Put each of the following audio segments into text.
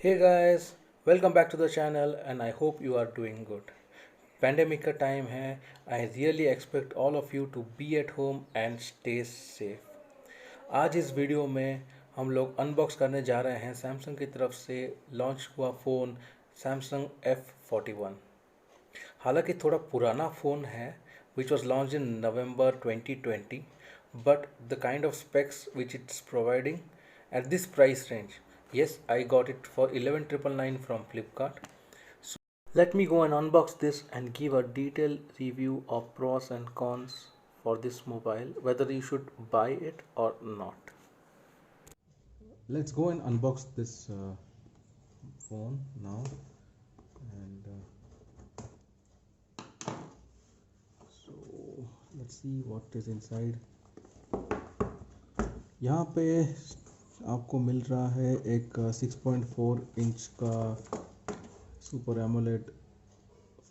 Hey guys, welcome back to the channel and I hope you are doing good. Pandemic का time है. I really expect all of you to be at home and stay safe. आज इस video में हम लोग unbox करने जा रहे हैं सैमसंग की तरफ से लॉन्च हुआ फ़ोन सैमसंग F41। हालांकि थोड़ा पुराना फ़ोन है which was launched in November 2020 but the kind of specs which it's providing at this price range, yes, I got it for 11,999 from Flipkart. So let me go and unbox this and give a detailed review of pros and cons for this mobile, whether you should buy it or not. Let's go and unbox this phone now, and so let's see what is inside. यहाँ पे आपको मिल रहा है एक 6.4 inch का super AMOLED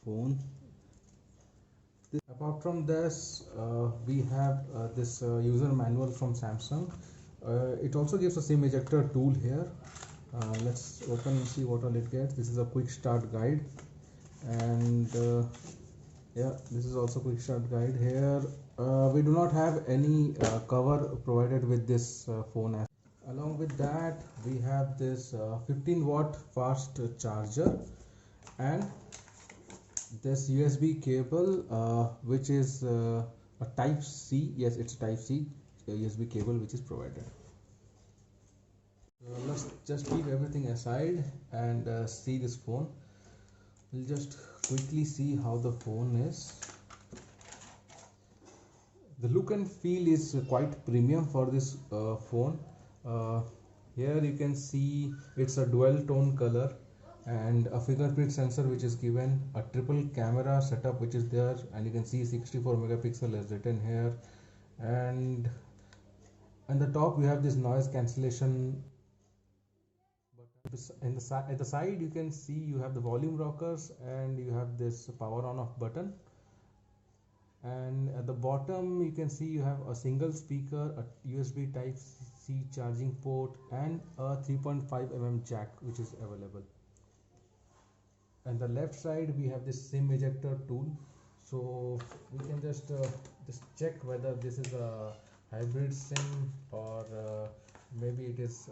phone. Apart from this, we have this user manual from Samsung. It also gives a SIM ejector tool here. Let's open and see what all it gets. This is a quick start guide, and yeah, this is also quick start guide. Here we do not have any cover provided with this phone. Along with that, we have this 15-watt fast charger and this USB cable, which is a Type C. Yes, it's a Type C USB cable which is provided. Let's just leave everything aside and see this phone. We'll just quickly see how the phone is. The look and feel is quite premium for this phone. Here you can see it's a dual tone color and a fingerprint sensor which is given, a triple camera setup which is there, and you can see 64 megapixel is written here, and on the top we have this noise cancellation button. At the side you can see you have the volume rockers and you have this power on off button, and at the bottom you can see you have a single speaker, a USB type C charging port, and a 3.5 mm jack which is available. And the left side we have this SIM ejector tool, so we can just check whether this is a hybrid SIM or maybe it is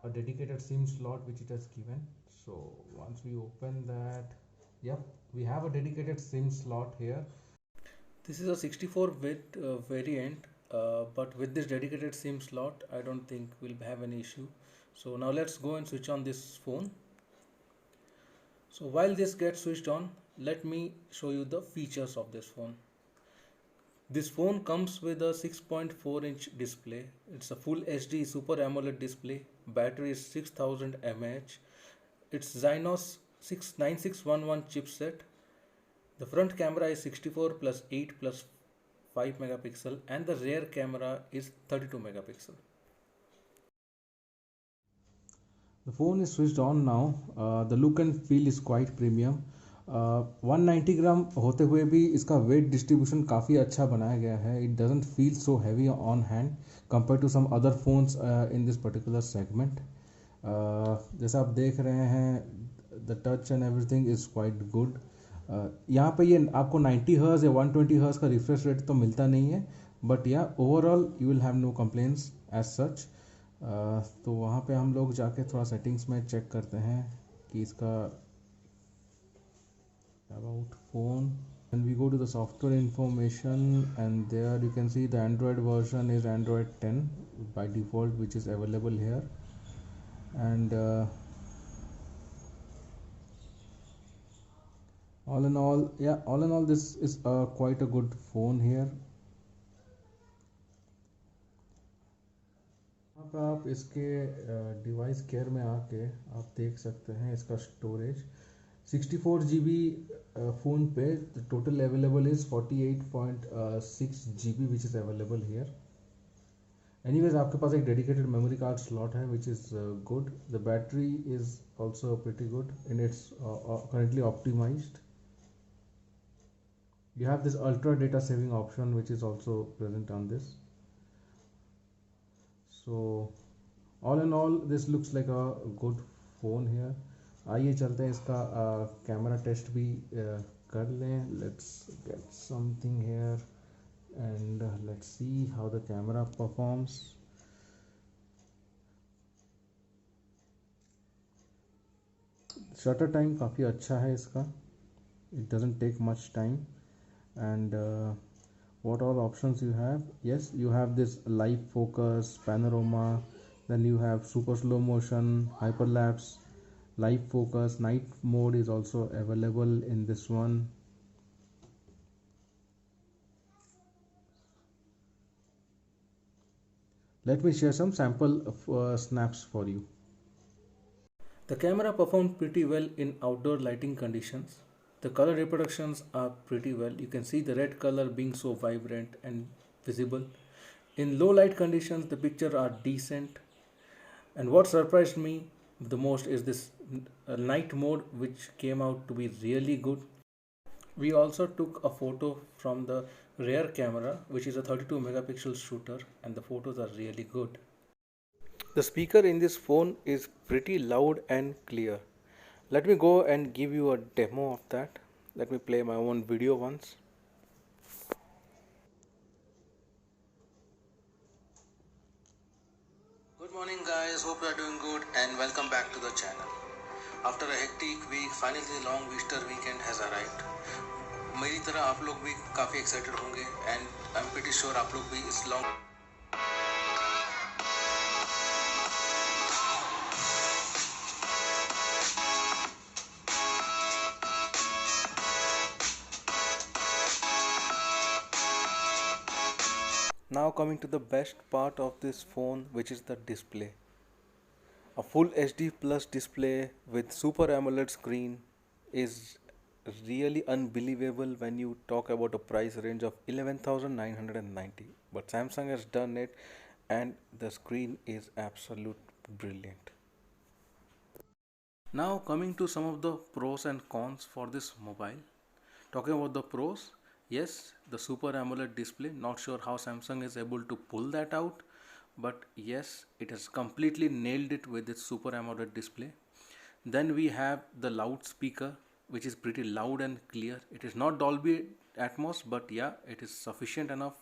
a dedicated SIM slot which it has given. So once we open that, yep, we have a dedicated SIM slot here. This is a 64-bit variant, but with this dedicated SIM slot I don't think we'll have any issue. So now let's go and switch on this phone. So while this gets switched on, let me show you the features of this phone. This phone comes with a 6.4-inch display. It's a full HD Super AMOLED display. Battery is 6000 mAh. It's Exynos 9611 chipset. The front camera is 64 plus 8 plus 5 megapixel and the rear camera is 32 megapixel. The phone is switched on now. The look and feel is quite premium. 190 ग्राम होते हुए भी इसका wait distribution काफ़ी अच्छा बनाया गया है. It doesn't feel so heavy on hand compare to some other phones in this particular segment. जैसा आप देख रहे हैं, the touch and everything is quite good. यहाँ पे ये आपको 90 हर्ज या 120 हर्ज का रिफ्रेश रेट तो मिलता नहीं है, but yeah overall you will have no complaints as such. तो वहाँ पे हम लोग जाके थोड़ा सेटिंग्स में चेक करते हैं कि इसका about phone, and we go to the software information, and there you can see the Android version is Android 10 by default, which is available here. And all in all, yeah, all in all, this is quite a good phone here. अब आप इसके device care में आके आप देख सकते हैं इसका स्टोरेज 64 GB फ़ोन पे. The total available is 48.6 GB which is available here. Anyways आपके पास एक डेडिकेटेड मेमोरी कार्ड स्लॉट है which is good. The battery is also pretty good in its currently optimized. You have this ultra data saving option which is also present on this. So All in all, this looks like a good phone here. आइए चलते हैं इसका camera test भी कर लें. Let's get something here and let's see how the camera performs. Shutter time काफ़ी अच्छा है इसका. It doesn't take much time. And what all options you have? Yes, you have this live focus, panorama, then you have super slow motion, hyperlapse, live focus, night mode is also available in this one. Let me share some sample snaps for you. The camera performed pretty well in outdoor lighting conditions. The color reproductions are pretty well. You can see the red color being so vibrant and visible. In low light conditions, the pictures are decent. And what surprised me the most is this night mode, which came out to be really good. We also took a photo from the rear camera, which is a 32 megapixel shooter, and the photos are really good. The speaker in this phone is pretty loud and clear. Let me go and give you a demo of that. Let me play my own video once. Good morning guys, hope you are doing good and welcome back to the channel. After a hectic week, finally the long Easter weekend has arrived. मेरी तरह आप लोग भी काफ़ी excited होंगे and I'm pretty sure आप लोग भी इस long Now coming to the best part of this phone, which is the display. A full HD plus display with Super AMOLED screen is really unbelievable when you talk about a price range of 11,990. But Samsung has done it and the screen is absolute brilliant. Now coming to some of the pros and cons for this mobile. Talking about the pros, yes, the Super AMOLED display, not sure how Samsung is able to pull that out, but yes, it has completely nailed it with its Super AMOLED display. Then we have the loudspeaker, which is pretty loud and clear. It is not Dolby Atmos, but yeah, it is sufficient enough.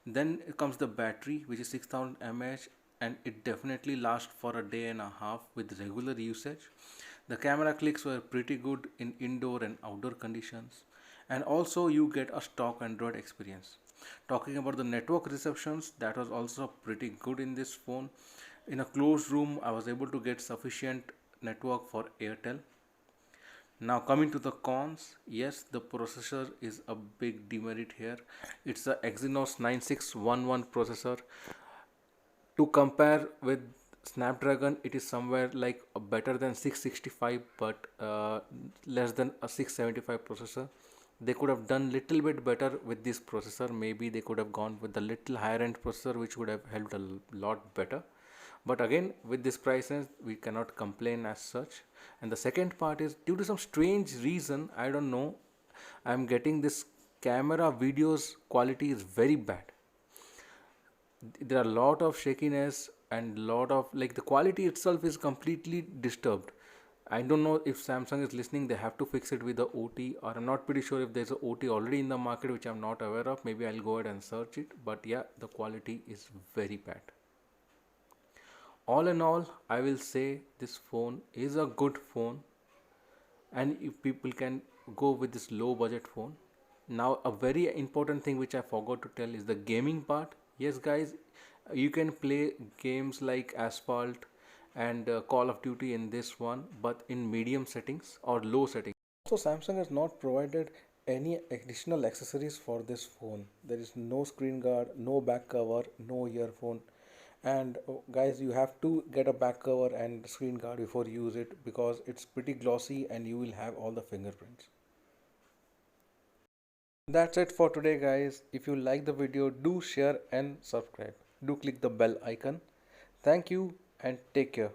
Then comes the battery, which is 6000 mAh, and it definitely lasts for a day and a half with regular usage. The camera clicks were pretty good in indoor and outdoor conditions, and also you get a stock Android experience. Talking about the network receptions, that was also pretty good in this phone. In a closed room, I was able to get sufficient network for Airtel. Now coming to the cons, yes, the processor is a big demerit here. It's a Exynos 9611 processor. To compare with Snapdragon, it is somewhere like better than 665, but less than a 675 processor. They could have done little bit better with this processor. Maybe they could have gone with the little higher end processor, which would have helped a lot better. But again, with this price range, we cannot complain as such. And the second part is, due to some strange reason, I don't know, I'm getting this camera videos quality is very bad. There are a lot of shakiness and lot of, like, the quality itself is completely disturbed. I don't know if Samsung is listening, they have to fix it with the OT, or I'm not pretty sure if there's a OT already in the market, which I'm not aware of. Maybe I'll go ahead and search it, but yeah, the quality is very bad. All in all, I will say this phone is a good phone, and if people can go with this low budget phone. Now a very important thing which I forgot to tell is the gaming part. Yes guys, you can play games like Asphalt and Call of Duty in this one, but in medium settings or low settings. So Samsung has not provided any additional accessories for this phone. There is no screen guard, no back cover, no earphone. And guys, you have to get a back cover and screen guard before you use it, because it's pretty glossy and you will have all the fingerprints. That's it for today guys. If you like the video, do share and subscribe. Do click the bell icon. Thank you and take care.